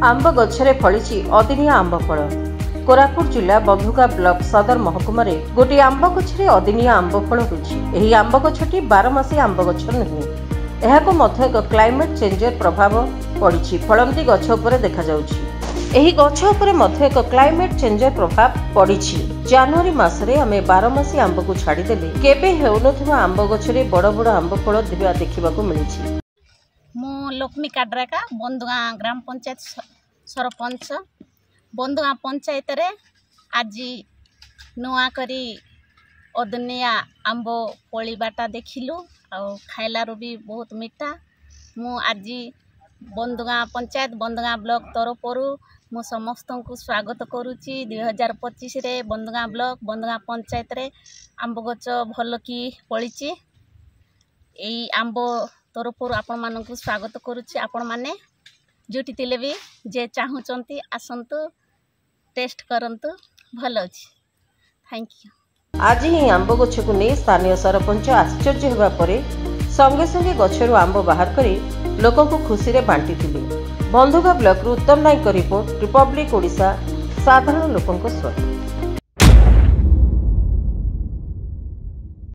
आंब गछरे फलिछि अदिनिया आंब फल। कोरापुट जिला बंधुगा ब्लॉक सदर महकुमा गोटे आंब गछरे अदिनिया आंब फल होछि। एही आंब गछटी 12 मासी आंब गछ नुहे, एहाको मध्य एक क्लाइमेट चेंजर प्रभाव पड़िछि। फलंती गछ उपरे देखा जाउछि। एही गछ उपरे मध्य एक क्लाइमेट चेंजर प्रभाव पड़िछि। जनवरी मासरे आमे 12 मासी आंब को छाड़ी देले केबे हेउनथुवा आंब गछरे बड़ बड़ आंब फल देखिबाकू मिलिछि। मु लक्ष्मी काड्राका बंधुगा ग्राम पंचायत सरपंच। बंधुगा पंचायत रे आज नुआ करी अदनिया आंब पड़ीबाटा देखिलु आ खाइलारू भी बहुत मीठा। मु आज बंधुगा पंचायत बंधुगा ब्लॉक तरफरु मु समस्त को स्वागत करुच्ची। 2025 रे बंधुगा ब्लॉक बंधुगा पंचायत रे आंब गछ भल की पड़ीची। एई आंब तरफरु आपण मानकु स्वागत करुच्ची। आपण माने जोटी तिले भी जे चाहुचंती आसंतु टेस्ट करंतु भल अछि। Thank you. आज ही आंब गछ को नहीं स्थानीय सरपंच आश्चर्य होगा परे संगे संगे गछरु आंब बाहर करी लोकों को खुशी रे बांटी थिले। बंधुगा ब्लॉक रु उत्तम नायक रिपोर्ट, रिपब्लिक ओडिशा, साधारण लोकों को स्वागत।